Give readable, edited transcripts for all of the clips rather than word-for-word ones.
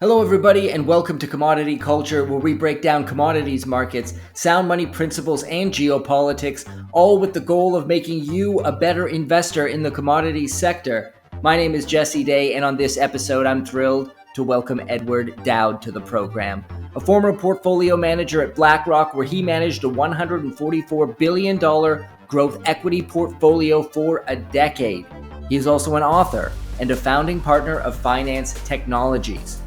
Hello, everybody, and welcome to Commodity Culture, where we break down commodities markets, sound money principles, and geopolitics, all with the goal of making you a better investor in the commodities sector. My name is Jesse Day, and on this episode, I'm thrilled to welcome Edward Dowd to the program, a former portfolio manager at BlackRock, where he managed a $144 billion growth equity portfolio for a decade. He is also an author and a founding partner of Finance Technologies.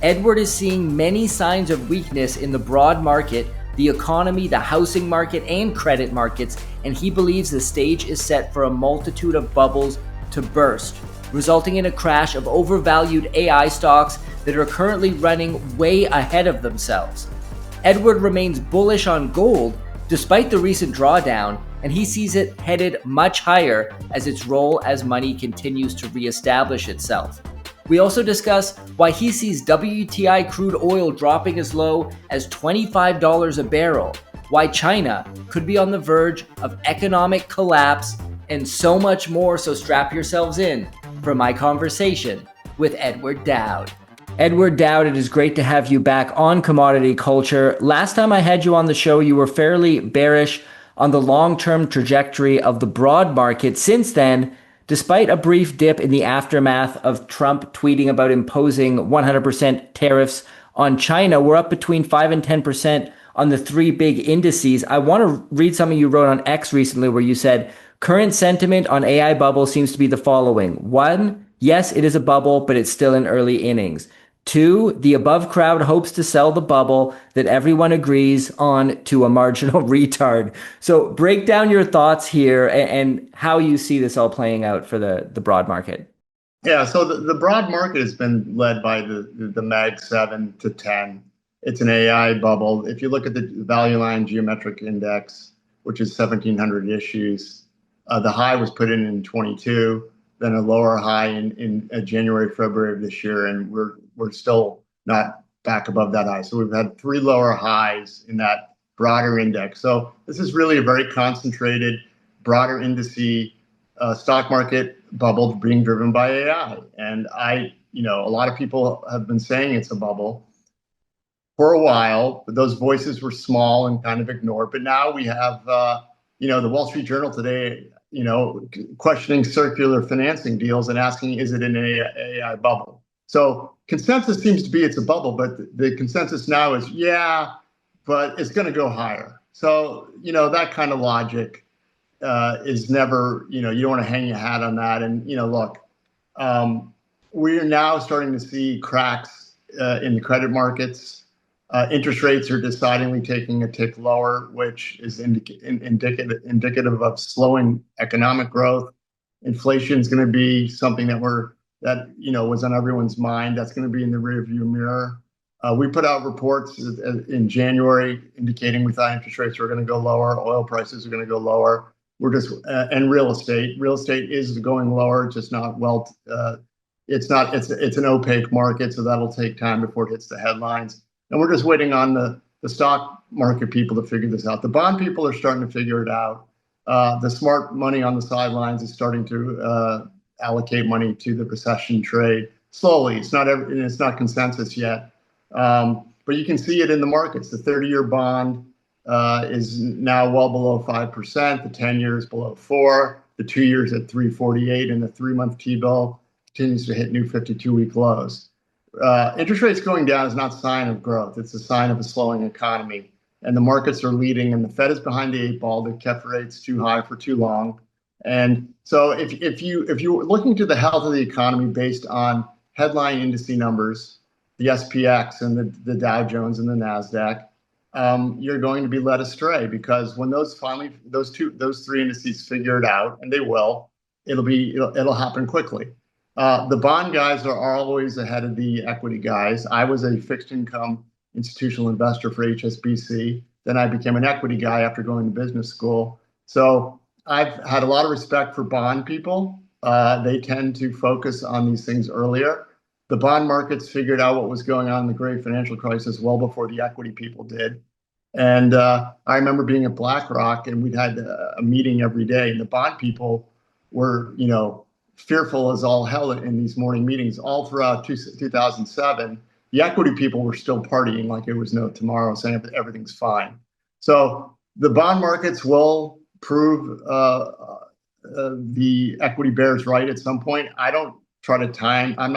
Edward is seeing many signs of weakness in the broad market, the economy, the housing market, and credit markets, and he believes the stage is set for a multitude of bubbles to burst, resulting in a crash of overvalued AI stocks that are currently running way ahead of themselves. Edward remains bullish on gold despite the recent drawdown, and he sees it headed much higher as its role as money continues to reestablish itself. We also discuss why he sees WTI crude oil dropping as low as $25 a barrel, why China could be on the verge of economic collapse, and so much more. So strap yourselves in for my conversation with Edward Dowd. Edward Dowd, it is great to have you back on Commodity Culture. Last time I had you on the show, you were fairly bearish on the long-term trajectory of the broad market. Since then, despite a brief dip in the aftermath of Trump tweeting about imposing 100% tariffs on China, we're up between 5 and 10% on the three big indices. I want to read something you wrote on X recently where you said, current sentiment on AI bubble seems to be the following. 1, yes, it is a bubble, but it's still in early innings. 2, the above crowd hopes to sell the bubble that everyone agrees on to a marginal retard. So break down your thoughts here and how you see this all playing out for the broad market. Yeah, so the broad market has been led by the Mag 7 to 10. It's an AI bubble. If you look at the value line geometric index, which is 1,700 issues, the high was put in 22, then a lower high in January, February of this year, and we're still not back above that high. So we've had 3 lower highs in that broader index. So this is really a very concentrated, broader indice stock market bubble being driven by AI. And a lot of people have been saying it's a bubble for a while, but those voices were small and kind of ignored. But now we have, the Wall Street Journal today, questioning circular financing deals and asking, is it an AI bubble? So consensus seems to be it's a bubble, but the consensus now is, yeah, but it's going to go higher. So, that kind of logic is never, you don't want to hang your hat on that. And, look, we're now starting to see cracks in the credit markets. Interest rates are decidedly taking a tick lower, which is indicative of slowing economic growth. Inflation is going to be something that was on everyone's mind. That's going to be in the rearview mirror. We put out reports in January indicating we thought interest rates were going to go lower, oil prices are going to go lower. And real estate is going lower, just not well. It's an opaque market, so that'll take time before it hits the headlines. And we're just waiting on the stock market people to figure this out. The bond people are starting to figure it out. The smart money on the sidelines is starting to allocate money to the recession trade slowly. It's not consensus yet, but you can see it in the markets. The 30-year bond is now well below 5%. The 10-year is below 4. The 2-year is at 3.48, and the 3-month T-bill continues to hit new 52-week lows. Interest rates going down is not a sign of growth. It's a sign of a slowing economy. And the markets are leading, and the Fed is behind the 8 ball. They've kept rates too high for too long. And so if you're looking to the health of the economy based on headline indice numbers, the SPX and the Dow Jones and the NASDAQ, you're going to be led astray, because when those three indices figure it out, and they will, it'll happen quickly. The bond guys are always ahead of the equity guys. I was a fixed income institutional investor for HSBC. Then I became an equity guy after going to business school. So I've had a lot of respect for bond people. They tend to focus on these things earlier. The bond markets figured out what was going on in the great financial crisis well before the equity people did. And I remember being at BlackRock, and we'd had a meeting every day, and the bond people were, fearful as all hell in these morning meetings all throughout 2007. The equity people were still partying like it was no tomorrow, saying that everything's fine. So the bond markets will prove the equity bears right at some point. I don't try to time. I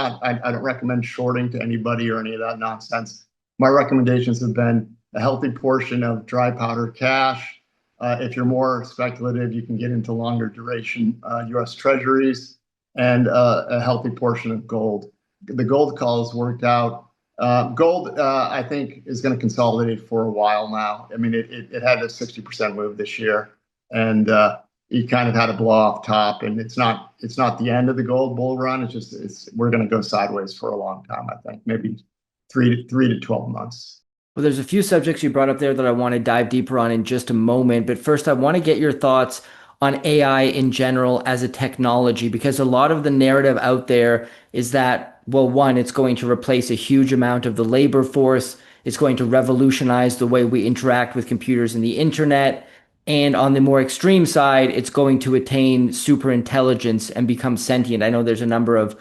don't recommend shorting to anybody or any of that nonsense. My recommendations have been a healthy portion of dry powder cash. If you're more speculative, you can get into longer duration U.S. Treasuries and a healthy portion of gold. The gold call has worked out. Gold, I think, is going to consolidate for a while now. I mean, it had a 60% move this year, and it kind of had a blow off top. And it's not the end of the gold bull run. We're going to go sideways for a long time. I think maybe three to 12 months. Well, there's a few subjects you brought up there that I want to dive deeper on in just a moment. But first, I want to get your thoughts on AI in general as a technology, because a lot of the narrative out there is that, well, one, it's going to replace a huge amount of the labor force. It's going to revolutionize the way we interact with computers and the internet. And on the more extreme side, it's going to attain super intelligence and become sentient. I know there's a number of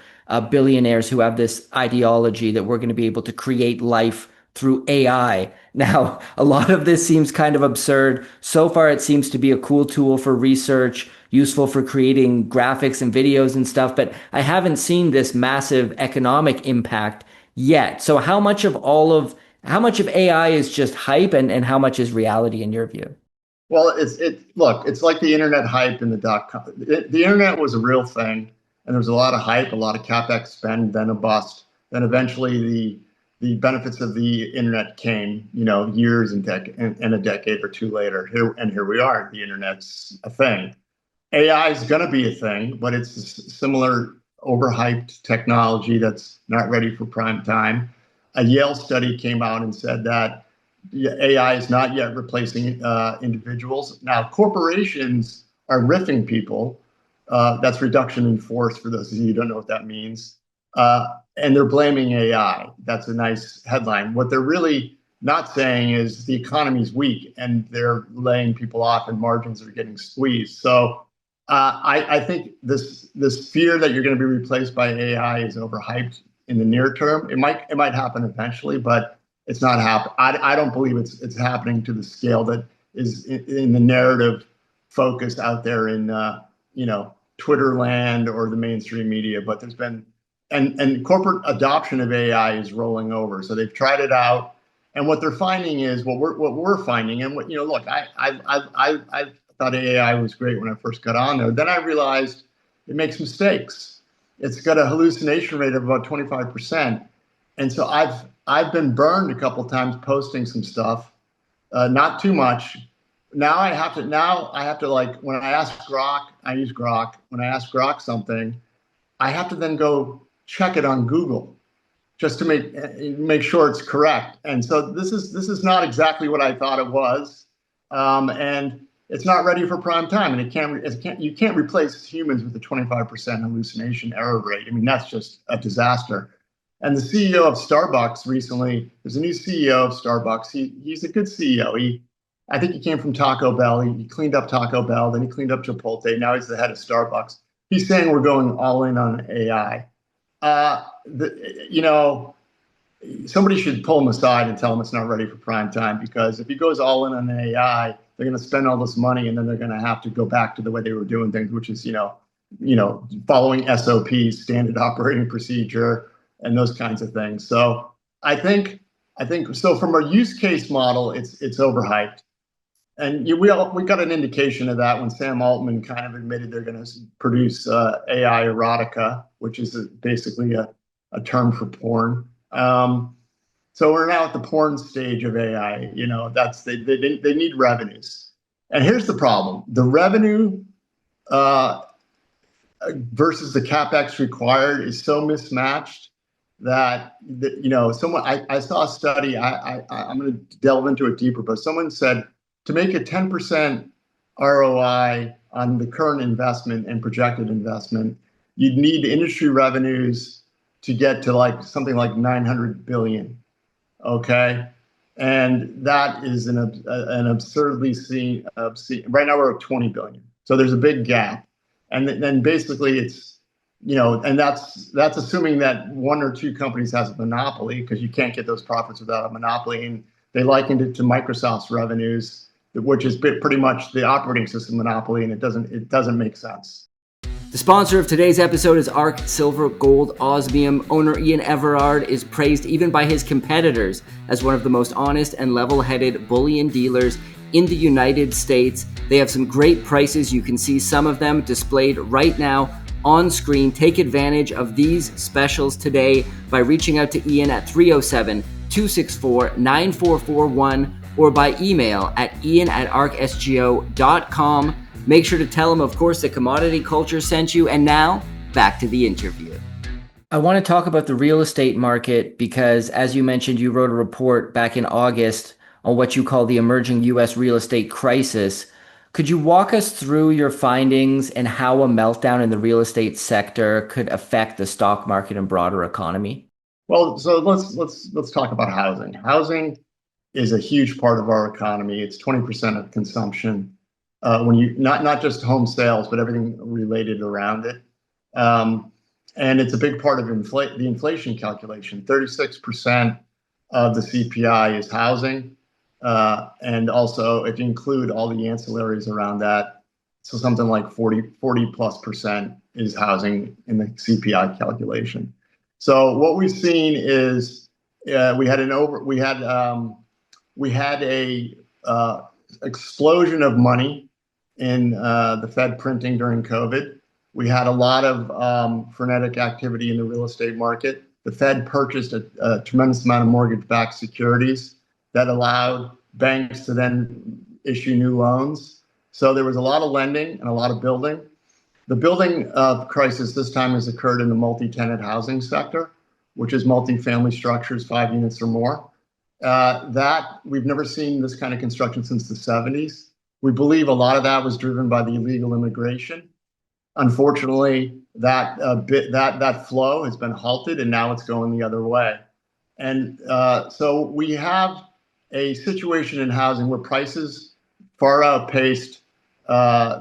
billionaires who have this ideology that we're going to be able to create life through AI. Now, a lot of this seems kind of absurd. So far, it seems to be a cool tool for research, useful for creating graphics and videos and stuff, but I haven't seen this massive economic impact yet. So how much of AI is just hype and how much is reality in your view? Well, it's like the internet hype and the .com. The internet was a real thing, and there was a lot of hype, a lot of capex spend, then a bust. Then eventually the benefits of the internet came, years and a decade or two later. Here we are. The internet's a thing. AI is going to be a thing, but it's a similar overhyped technology that's not ready for prime time. A Yale study came out and said that AI is not yet replacing individuals. Now, corporations are riffing people. That's reduction in force for those of you who don't know what that means. And they're blaming AI. That's a nice headline. What they're really not saying is the economy's weak and they're laying people off and margins are getting squeezed. So I think this fear that you're going to be replaced by AI is overhyped in the near term. It might happen eventually, but it's not happening. I don't believe it's happening to the scale that is in the narrative focus out there in Twitter land or the mainstream media. But there's been and corporate adoption of AI is rolling over. So they've tried it out, and what they're finding is what we're finding. And look, I thought AI was great when I first got on there. Then I realized it makes mistakes. It's got a hallucination rate of about 25%, and so I've been burned a couple of times posting some stuff, not too much. Now I have to like when I ask Grok, I use Grok. When I ask Grok something, I have to then go check it on Google just to make sure it's correct. And so this is not exactly what I thought it was, and it's not ready for prime time. And you can't replace humans with a 25% hallucination error rate. I mean, that's just a disaster. And the CEO of Starbucks recently, there's a new CEO of Starbucks. He's a good CEO. I think he came from Taco Bell. He cleaned up Taco Bell, then he cleaned up Chipotle. Now he's the head of Starbucks. He's saying we're going all in on AI. Somebody should pull him aside and tell him it's not ready for prime time, because if he goes all in on AI, they're going to spend all this money and then they're going to have to go back to the way they were doing things, which is following SOPs, standard operating procedure, and those kinds of things. So I think so. From a use case model, it's overhyped. And we got an indication of that when Sam Altman kind of admitted they're going to produce AI erotica, which is basically a term for porn. So we're now at the porn stage of AI. They need revenues, and here's the problem: the revenue versus the capex required is so mismatched that I saw a study. I'm going to delve into it deeper, but someone said, to make a 10% ROI on the current investment and projected investment, you'd need industry revenues to get to something like 900 billion. Okay, and that is an absurdly obscene. Right now we're at 20 billion, so there's a big gap, and then basically it's and that's assuming that one or two companies has a monopoly, because you can't get those profits without a monopoly. And they likened it to Microsoft's revenues, which is pretty much the operating system monopoly, and it doesn't make sense. The sponsor of today's episode is ARK Silver Gold Osmium. Owner Ian Everard is praised even by his competitors as one of the most honest and level-headed bullion dealers in the United States. They have some great prices. You can see some of them displayed right now on screen. Take advantage of these specials today by reaching out to Ian at 307-264-9441 or by email at ian@arksgo.com. Make sure to tell him, of course, that Commodity Culture sent you. And now, back to the interview. I want to talk about the real estate market because, as you mentioned, you wrote a report back in August on what you call the emerging U.S. real estate crisis. Could you walk us through your findings and how a meltdown in the real estate sector could affect the stock market and broader economy? Well, so let's talk about housing. Housing is a huge part of our economy. It's 20% of consumption. When you not just home sales, but everything related around it, and it's a big part of the inflation calculation. 36% of the CPI is housing, and also if you include all the ancillaries around that, so something like 40+% is housing in the CPI calculation. So what we've seen is we had a explosion of money in the Fed printing during COVID. We had a lot of frenetic activity in the real estate market. The Fed purchased a tremendous amount of mortgage-backed securities that allowed banks to then issue new loans. So there was a lot of lending and a lot of building. The building crisis this time has occurred in the multi-tenant housing sector, which is multifamily structures, 5 units or more. That we've never seen this kind of construction since the 70s. We believe a lot of that was driven by the illegal immigration. Unfortunately, that flow has been halted, and now it's going the other way. And so we have a situation in housing where prices far outpaced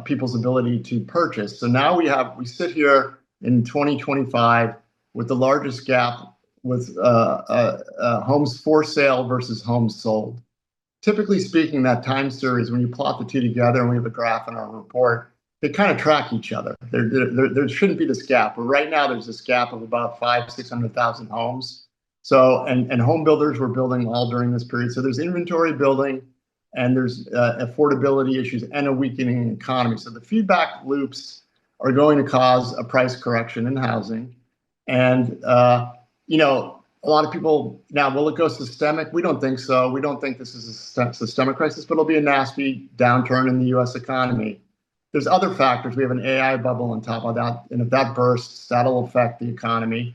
people's ability to purchase. So now we sit here in 2025 with the largest gap with homes for sale versus homes sold. Typically speaking, that time series, when you plot the two together, and we have a graph in our report, they kind of track each other. There shouldn't be this gap, but right now there's this gap of about 600,000 homes. So, and home builders were building all during this period. So there's inventory building, and there's affordability issues and a weakening economy. So the feedback loops are going to cause a price correction in housing. And, a lot of people now, will it go systemic? We don't think so. We don't think this is a systemic crisis, but it'll be a nasty downturn in the U.S. economy. There's other factors. We have an AI bubble on top of that. And if that bursts, that'll affect the economy.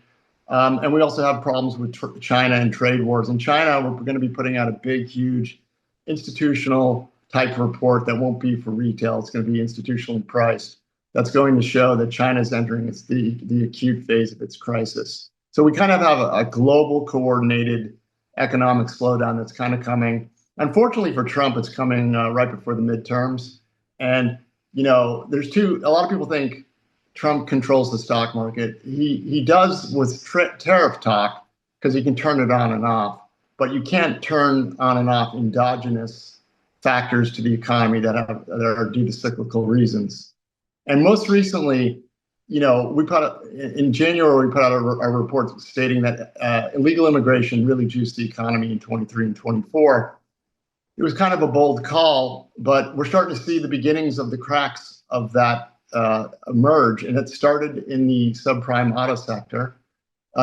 And we also have problems with China and trade wars. In China, we're going to be putting out a big, huge institutional type report that won't be for retail. It's going to be institutionally priced. That's going to show that China's entering the acute phase of its crisis. So we kind of have a global coordinated economic slowdown that's kind of coming. Unfortunately for Trump, it's coming right before the midterms. And, a lot of people think Trump controls the stock market. He does with tariff talk, because he can turn it on and off, but you can't turn on and off endogenous factors to the economy that are due to cyclical reasons. And most recently, in January, we put out a report stating that illegal immigration really juiced the economy in 23 and 24. It was kind of a bold call, but we're starting to see the beginnings of the cracks of that emerge. And it started in the subprime auto sector.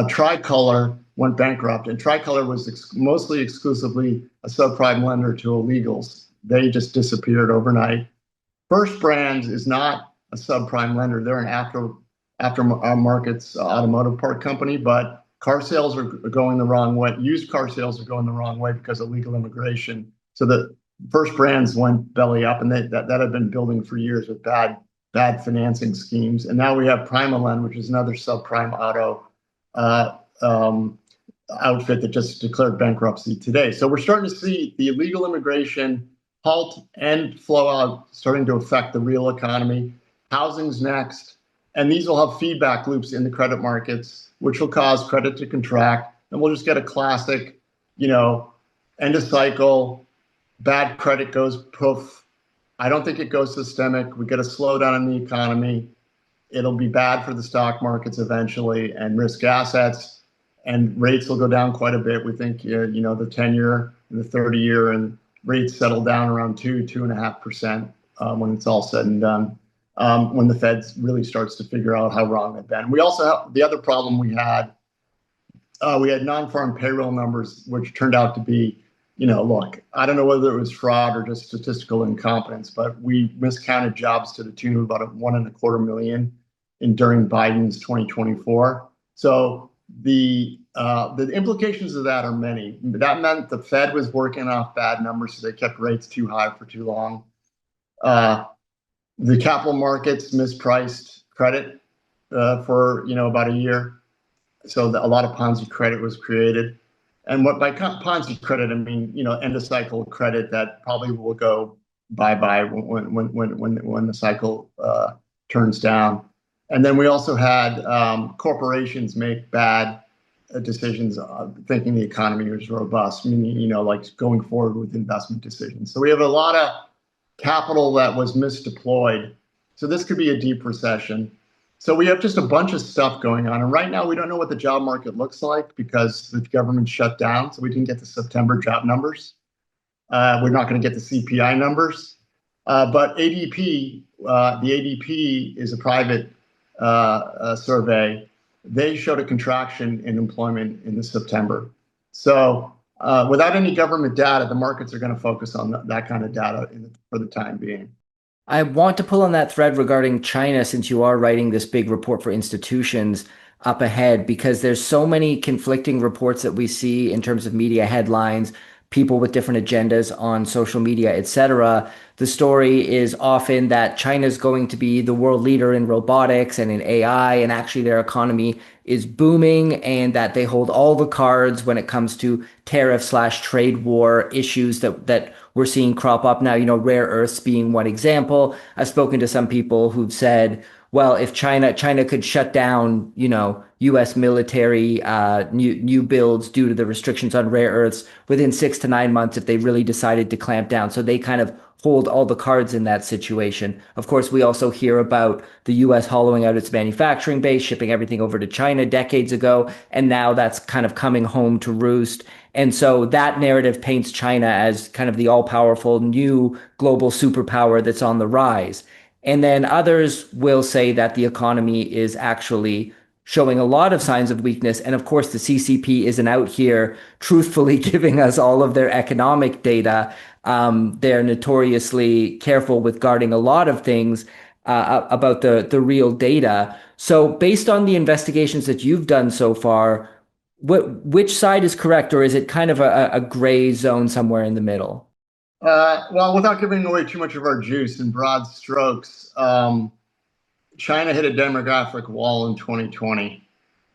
Tricolor went bankrupt, and Tricolor was mostly exclusively a subprime lender to illegals. They just disappeared overnight. First Brands is not a subprime lender. They're an aftermarkets automotive part company, but car sales are going the wrong way. Used car sales are going the wrong way because of legal immigration. So the First Brands went belly up, and that had been building for years with bad financing schemes. And now we have Primalend, which is another subprime auto outfit that just declared bankruptcy today. So we're starting to see the illegal immigration halt and flow out starting to affect the real economy. Housing's next. And these will have feedback loops in the credit markets, which will cause credit to contract. And we'll just get a classic, end of cycle, bad credit goes poof. I don't think it goes systemic. We get a slowdown in the economy. It'll be bad for the stock markets eventually and risk assets, and rates will go down quite a bit. We think, the 10-year and the 30-year and rates settle down around 2.5% when it's all said and done. When the Fed really starts to figure out how wrong they've been. We also have the other problem we had non-farm payroll numbers, which turned out to be, look, I don't know whether it was fraud or just statistical incompetence, but we miscounted jobs to the tune of about 1.25 million during Biden's 2024. So the implications of that are many. That meant the Fed was working off bad numbers, so they kept rates too high for too long. The capital markets mispriced credit for about a year. So a lot of Ponzi credit was created. And what by Ponzi credit, I mean, end of cycle credit that probably will go bye-bye when the cycle turns down. And then we also had corporations make bad decisions thinking the economy was robust, meaning, like going forward with investment decisions. So we have a lot of capital that was misdeployed. So this could be a deep recession. So we have just a bunch of stuff going on. And right now, we don't know what the job market looks like because the government shut down. So we didn't get the September job numbers. We're not going to get the CPI numbers. But ADP, the ADP is a private survey. They showed a contraction in employment in September. So without any government data, the markets are going to focus on that kind of data for the time being. I want to pull on that thread regarding China, since you are writing this big report for institutions up ahead, because there's so many conflicting reports that we see in terms of media headlines, people with different agendas on social media, etc. The story is often that China's going to be the world leader in robotics and in AI, and actually their economy is booming, and that they hold all the cards when it comes to tariff/trade war issues that we're seeing crop up now, rare earths being one example. I've spoken to some people who've said, well, if China could shut down, U.S. military new builds due to the restrictions on rare earths within 6 to 9 months if they really decided to clamp down. So they kind of hold all the cards in that situation. Of course, we also hear about the U.S. hollowing out its manufacturing base, shipping everything over to China decades ago, and now that's kind of coming home to roost. And so that narrative paints China as kind of the all-powerful new global superpower that's on the rise. And then others will say that the economy is actually showing a lot of signs of weakness. And of course, the CCP isn't out here truthfully giving us all of their economic data. They're notoriously careful with guarding a lot of things about the real data. So based on the investigations that you've done so far, which side is correct, or is it kind of a gray zone somewhere in the middle? Well, without giving away too much of our juice, in broad strokes, China hit a demographic wall in 2020,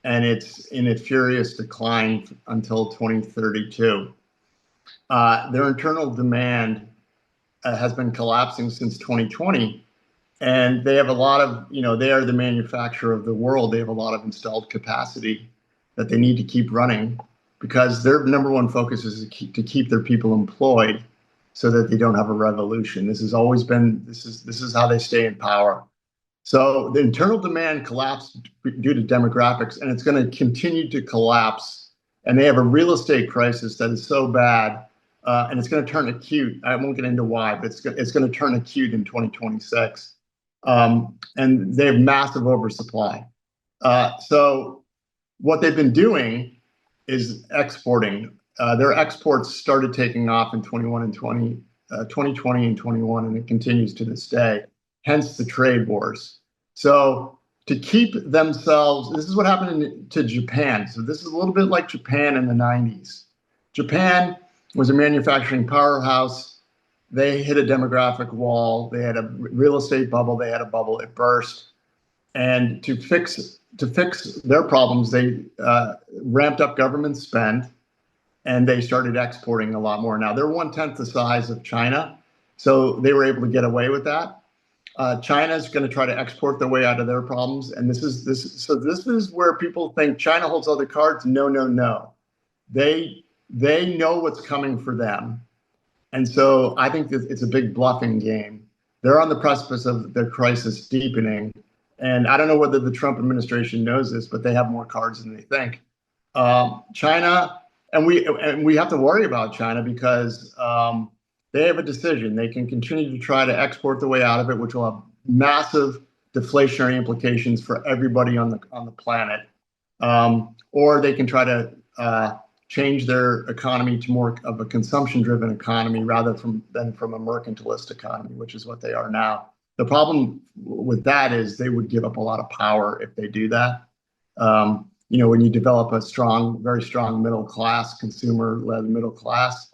and it's in a furious decline until 2032. Their internal demand has been collapsing since 2020, and they have a lot of, they are the manufacturer of the world. They have a lot of installed capacity that they need to keep running because their number one focus is to keep their people employed so that they don't have a revolution. This has always been, this is how they stay in power. So the internal demand collapsed due to demographics, and it's going to continue to collapse. And they have a real estate crisis that is so bad, and it's going to turn acute. I won't get into why, but it's going to turn acute in 2026. And they have massive oversupply. So what they've been doing is exporting. Their exports started taking off in 2020 and 21, and it continues to this day, hence the trade wars. So to keep themselves, this is what happened to Japan. So this is a little bit like Japan in the 90s. Japan was a manufacturing powerhouse. They hit a demographic wall. They had a real estate bubble. They had a bubble. It burst. And to fix their problems, they ramped up government spend, and they started exporting a lot more. Now, they're 1/10 the size of China, so they were able to get away with that. China's going to try to export their way out of their problems, and this is where people think China holds all the cards. No, no, no. They know what's coming for them, and so I think that it's a big bluffing game. They're on the precipice of their crisis deepening, and I don't know whether the Trump administration knows this, but they have more cards than they think. China, and we have to worry about China because they have a decision. They can continue to try to export the way out of it, which will have massive deflationary implications for everybody on the planet, or they can try to change their economy to more of a consumption-driven economy rather than from a mercantilist economy, which is what they are now. The problem with that is they would give up a lot of power if they do that. When you develop a very strong middle class, consumer-led middle class,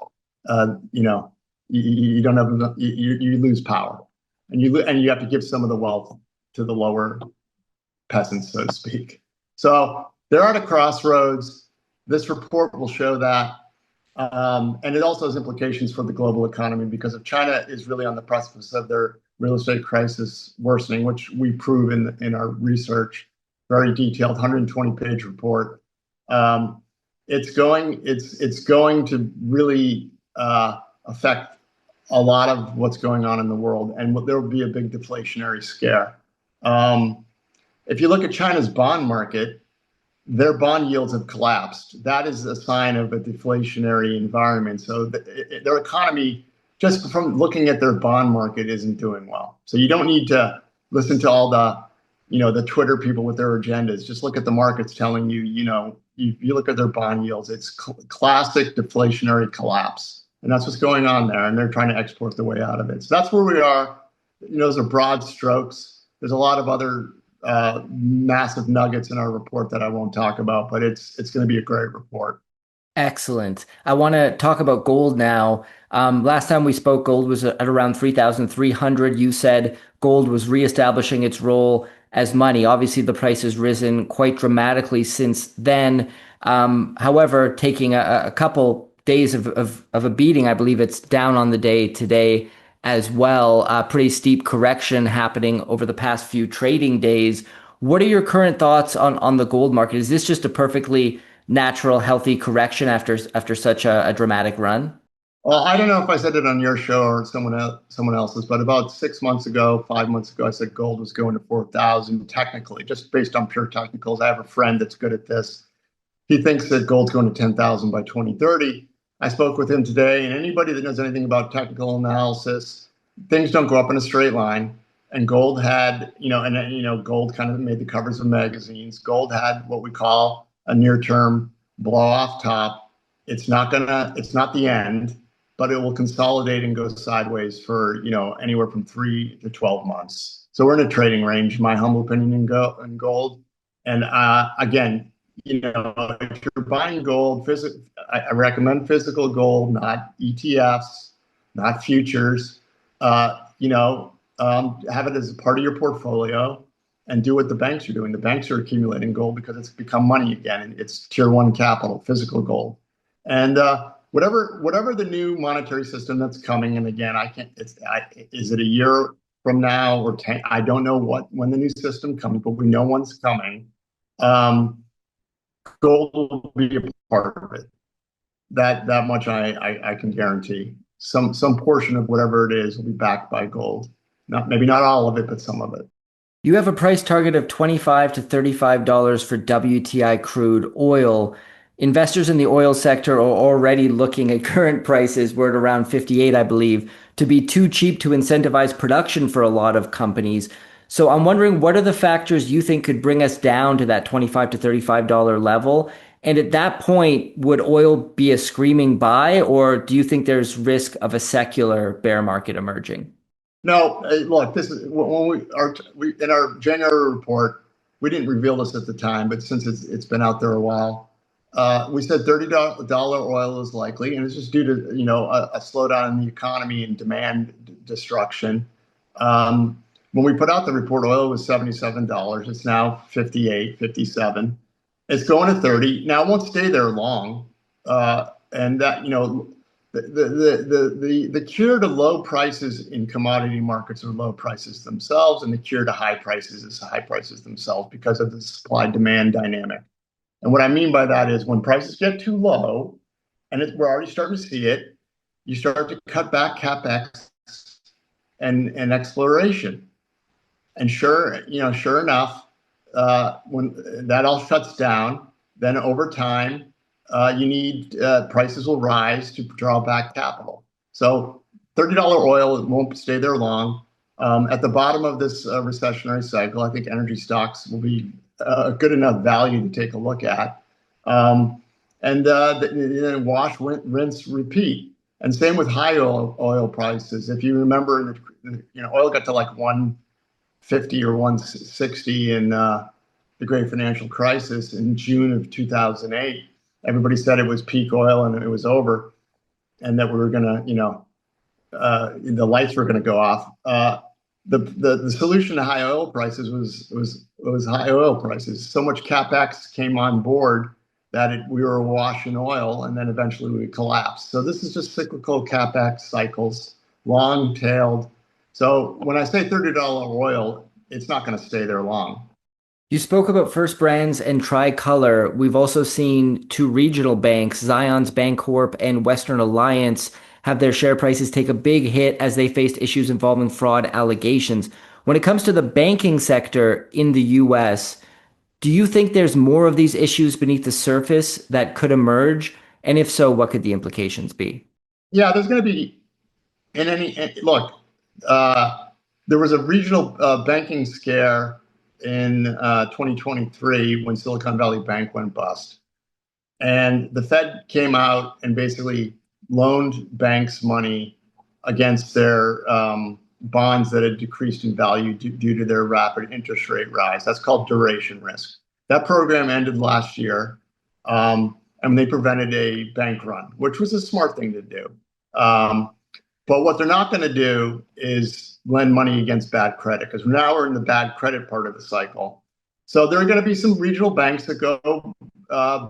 you don't have enough, you lose power, and you have to give some of the wealth to the lower peasants, so to speak. So they're at a crossroads. This report will show that, and it also has implications for the global economy because if China is really on the precipice of their real estate crisis worsening, which we prove in our research, very detailed 120-page report, it's going to really affect a lot of what's going on in the world, and there will be a big deflationary scare. If you look at China's bond market, their bond yields have collapsed. That is a sign of a deflationary environment. So their economy, just from looking at their bond market, isn't doing well. So you don't need to listen to all the Twitter people with their agendas. Just look at the markets telling you, you look at their bond yields, it's classic deflationary collapse. And that's what's going on there. And they're trying to export their way out of it. So that's where we are. Those are broad strokes. There's a lot of other massive nuggets in our report that I won't talk about, but it's going to be a great report. Excellent. I want to talk about gold now. Last time we spoke, gold was at around 3,300. You said gold was reestablishing its role as money. Obviously, the price has risen quite dramatically since then. However, taking a couple days of a beating, I believe it's down on the day today as well. A pretty steep correction happening over the past few trading days. What are your current thoughts on the gold market? Is this just a perfectly natural, healthy correction after such a dramatic run? Well, I don't know if I said it on your show or someone else's, but about 5 months ago, I said gold was going to 4,000 technically, just based on pure technicals. I have a friend that's good at this. He thinks that gold's going to 10,000 by 2030. I spoke with him today, and anybody that knows anything about technical analysis, things don't go up in a straight line. And gold had, gold kind of made the covers of magazines. Gold had what we call a near-term blow-off top. It's not the end, but it will consolidate and go sideways for, anywhere from 3 to 12 months. So we're in a trading range, my humble opinion, in gold. And again, if you're buying gold, I recommend physical gold, not ETFs, not futures. Have it as a part of your portfolio and do what the banks are doing. The banks are accumulating gold because it's become money again, and it's tier one capital, physical gold. And whatever the new monetary system that's coming, and again, is it a year from now or 10? I don't know when the new system comes, but we know one's coming. Gold will be a part of it. That much I can guarantee. Some portion of whatever it is will be backed by gold. Maybe not all of it, but some of it. You have a price target of $25 to $35 for WTI crude oil. Investors in the oil sector are already looking at current prices, we're at around 58, I believe, to be too cheap to incentivize production for a lot of companies. So I'm wondering, what are the factors you think could bring us down to that $25 to $35 level? And at that point, would oil be a screaming buy, or do you think there's risk of a secular bear market emerging? No, look, this is when we in our January report, we didn't reveal this at the time, but since it's been out there a while, we said $30 oil is likely, and it's just due to a slowdown in the economy and demand destruction. When we put out the report, oil was $77. It's now 58, 57. It's going to 30. Now, it won't stay there long. And that, the cure to low prices in commodity markets are low prices themselves, and the cure to high prices is high prices themselves because of the supply demand dynamic. And what I mean by that is when prices get too low, and we're already starting to see it, you start to cut back capex and exploration. And sure enough, when that all shuts down, then over time, you need prices will rise to draw back capital. So $30 oil, it won't stay there long. At the bottom of this recessionary cycle, I think energy stocks will be a good enough value to take a look at. And then wash, rinse, repeat. And same with high oil prices. If you remember, oil got to like 150 or 160 in the great financial crisis in June of 2008. Everybody said it was peak oil and it was over, and that we were going to, the lights were going to go off. The solution to high oil prices was high oil prices. So much capex came on board that we were awash in oil, and then eventually we collapsed. So this is just cyclical capex cycles, long-tailed. So when I say $30 oil, it's not going to stay there long. You spoke about First Brands and Tricolor. We've also seen two regional banks, Zions Bancorp and Western Alliance, have their share prices take a big hit as they faced issues involving fraud allegations. When it comes to the banking sector in the US, do you think there's more of these issues beneath the surface that could emerge? And if so, what could the implications be? Yeah, there's going to be look, there was a regional banking scare in 2023 when Silicon Valley Bank went bust. And the Fed came out and basically loaned banks money against their bonds that had decreased in value due to their rapid interest rate rise. That's called duration risk. That program ended last year, and they prevented a bank run, which was a smart thing to do. But what they're not going to do is lend money against bad credit, because now we're in the bad credit part of the cycle. So there are going to be some regional banks that go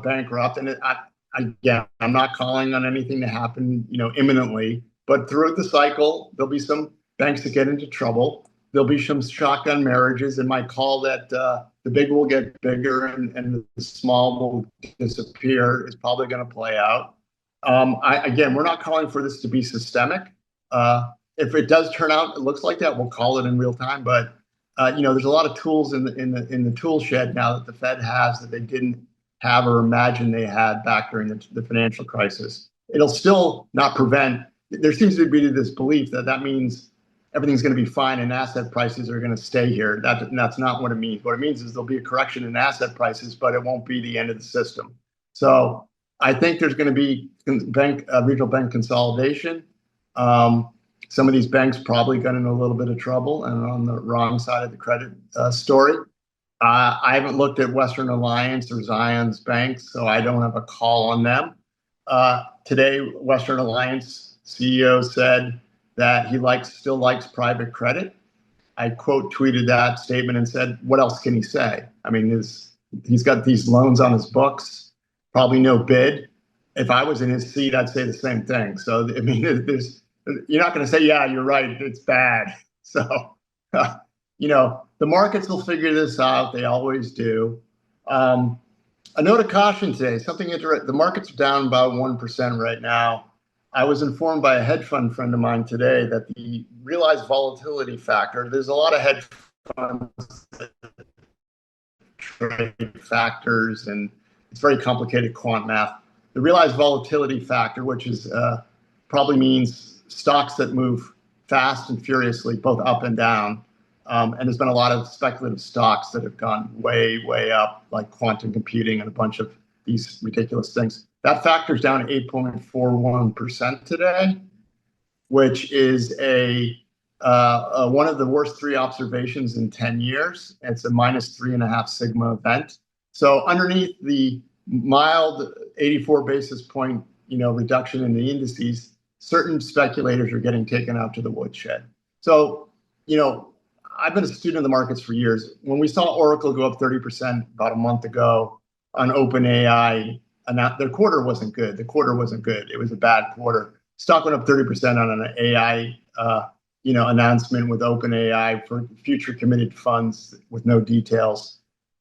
bankrupt. And again, I'm not calling on anything to happen, imminently. But throughout the cycle, there'll be some banks that get into trouble. There'll be some shotgun marriages, and my call that the big will get bigger and the small will disappear is probably going to play out. Again, we're not calling for this to be systemic. If it does turn out, it looks like that, we'll call it in real time. But there's a lot of tools in the tool shed now that the Fed has that they didn't have or imagine they had back during the financial crisis. It'll still not prevent. There seems to be this belief that means everything's going to be fine and asset prices are going to stay here. That's not what it means. What it means is there'll be a correction in asset prices, but it won't be the end of the system. So I think there's going to be regional bank consolidation. Some of these banks probably got in a little bit of trouble and are on the wrong side of the credit story. I haven't looked at Western Alliance or Zions banks, so I don't have a call on them. Today, Western Alliance CEO said that he still likes private credit. I quote tweeted that statement and said, what else can he say? I mean, he's got these loans on his books, probably no bid. If I was in his seat, I'd say the same thing. So, I mean, you're not going to say, yeah, you're right, it's bad. So, the markets will figure this out. They always do. A note of caution today, something interesting. The markets are down about 1% right now. I was informed by a hedge fund friend of mine today that the realized volatility factor, there's a lot of hedge funds that trade factors, and it's very complicated quant math. The realized volatility factor, which is probably means stocks that move fast and furiously, both up and down. And there's been a lot of speculative stocks that have gone way, way up, like quantum computing and a bunch of these ridiculous things. That factor's down 8.41% today, which is one of the worst three observations in 10 years. It's a minus 3.5 sigma event. So underneath the mild 84 basis point, reduction in the indices, certain speculators are getting taken out to the woodshed. So, I've been a student of the markets for years. When we saw Oracle go up 30% about a month ago on OpenAI, and their quarter wasn't good. The quarter wasn't good. It was a bad quarter. stock went up 30% on an AI, announcement with OpenAI for future committed funds with no details.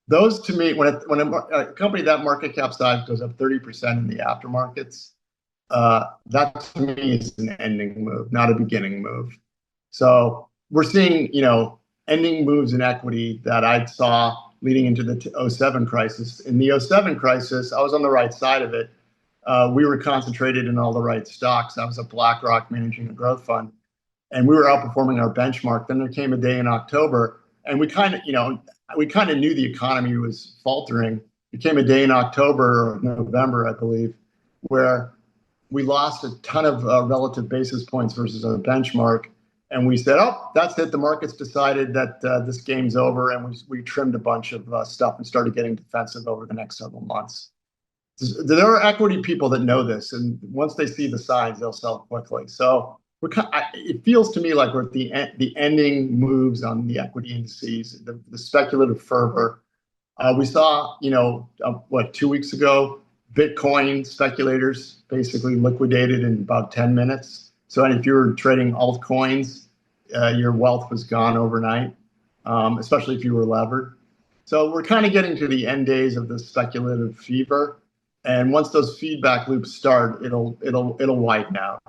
Those to me, when a company that market cap size goes up 30% in the aftermarkets, that to me is an ending move, not a beginning move. So we're seeing, ending moves in equity that I saw leading into the '07 crisis. In the '07 crisis, I was on the right side of it. We were concentrated in all the right stocks. I was at BlackRock managing a growth fund, and we were outperforming our benchmark. Then there came a day in October, and we kind of knew the economy was faltering. There came a day in October or November, I believe, where we lost a ton of relative basis points versus our benchmark. And we said, oh, that's it. The market's decided that this game's over. And we trimmed a bunch of stuff and started getting defensive over the next several months. There are equity people that know this. And once they see the signs, they'll sell quickly. So it feels to me like we're at the ending moves on the equity indices, the speculative fervor. We saw, 2 weeks ago, Bitcoin speculators basically liquidated in about 10 minutes. So if you were trading altcoins, your wealth was gone overnight, especially if you were levered. So we're kind of getting to the end days of the speculative fever. And once those feedback loops start, it'll widen out.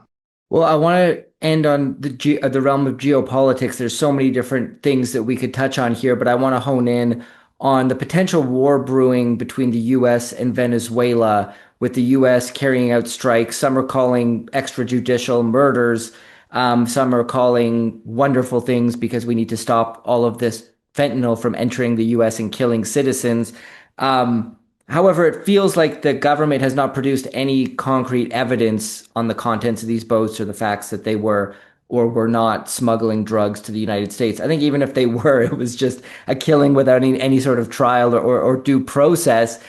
Well, I want to end on the realm of geopolitics. There's so many different things that we could touch on here, but I want to hone in on the potential war brewing between the U.S. and Venezuela, with the U.S. carrying out strikes. Some are calling extrajudicial murders. Some are calling wonderful things because we need to stop all of this fentanyl from entering the U.S. and killing citizens. However, it feels like the government has not produced any concrete evidence on the contents of these boats or the facts that they were or were not smuggling drugs to the United States. I think even if they were, it was just a killing without any sort of trial or due process.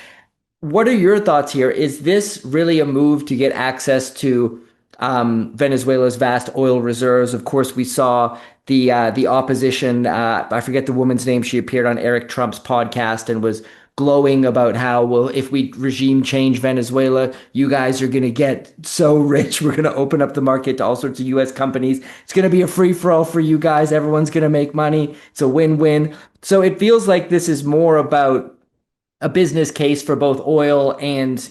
What are your thoughts here? Is this really a move to get access to Venezuela's vast oil reserves? Of course, we saw the opposition. I forget the woman's name. She appeared on Eric Trump's podcast and was glowing about how, well, if we regime change Venezuela, you guys are going to get so rich. We're going to open up the market to all sorts of U.S. companies. It's going to be a free for all for you guys. Everyone's going to make money. It's a win-win. So it feels like this is more about a business case for both oil and,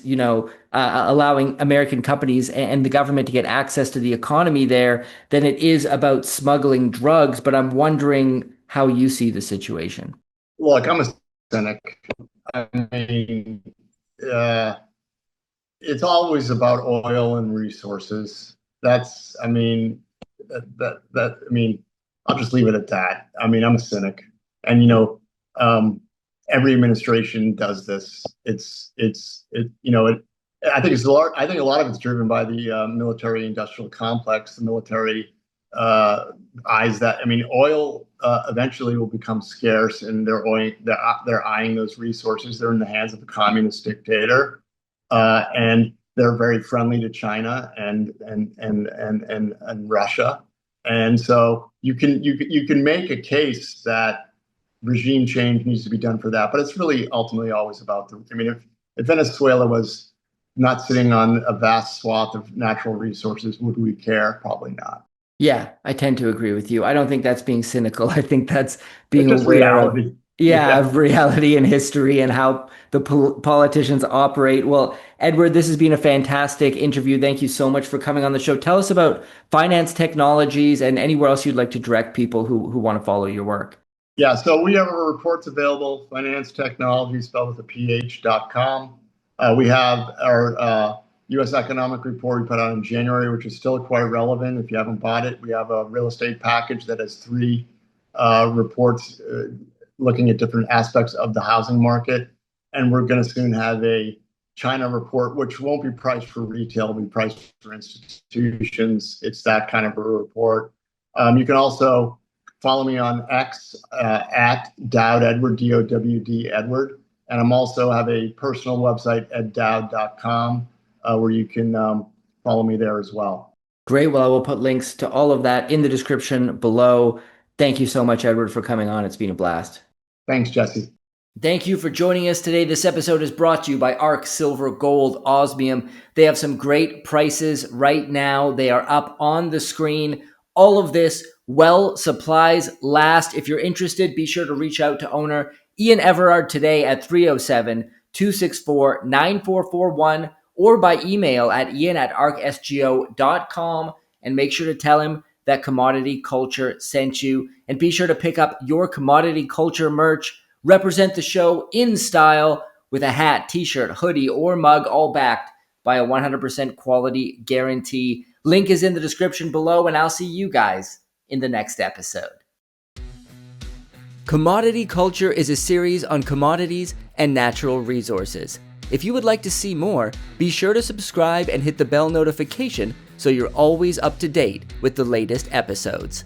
allowing American companies and the government to get access to the economy there than it is about smuggling drugs. But I'm wondering how you see the situation. Look, I'm a cynic. I mean, it's always about oil and resources. I mean, I'll just leave it at that. I mean, I'm a cynic, and every administration does this. I think a lot of it's driven by the military-industrial complex, the military eyes that. I mean, oil eventually will become scarce, and they're eyeing those resources. They're in the hands of a communist dictator, and they're very friendly to China and Russia. And so you can make a case that regime change needs to be done for that, but it's really ultimately always about if Venezuela was not sitting on a vast swath of natural resources, would we care? Probably not. Yeah, I tend to agree with you. I don't think that's being cynical. I think that's being It's just aware reality. of reality and history and how the politicians operate. Well, Edward, this has been a fantastic interview. Thank you so much for coming on the show. Tell us about finance technologies and anywhere else you'd like to direct people who want to follow your work. Yeah, so we have our reports available, finance technology, spelled with a ph.com. We have our U.S. economic report we put out in January, which is still quite relevant. If you haven't bought it, we have a real estate package that has 3 reports looking at different aspects of the housing market. And we're going to soon have a China report, which won't be priced for retail, it'll be priced for institutions. It's that kind of a report. You can also follow me on X at Dowd Edward, DOWD Edward. And I'm also have a personal website at dowd.com where you can follow me there as well. Great. Well, I will put links to all of that in the description below. Thank you so much, Edward, for coming on. It's been a blast. Thanks, Jesse. Thank you for joining us today. This episode is brought to you by ARK Silver Gold Osmium. They have some great prices right now. They are up on the screen. All of this well supplies last. If you're interested, be sure to reach out to owner Ian Everard today at 307-264-9441 or by email at ian@arksgo.com, and make sure to tell him that Commodity Culture sent you. And be sure to pick up your Commodity Culture merch. Represent the show in style with a hat, t-shirt, hoodie, or mug, all backed by a 100% quality guarantee. Link is in the description below, and I'll see you guys in the next episode. Commodity Culture is a series on commodities and natural resources. If you would like to see more, be sure to subscribe and hit the bell notification so you're always up to date with the latest episodes.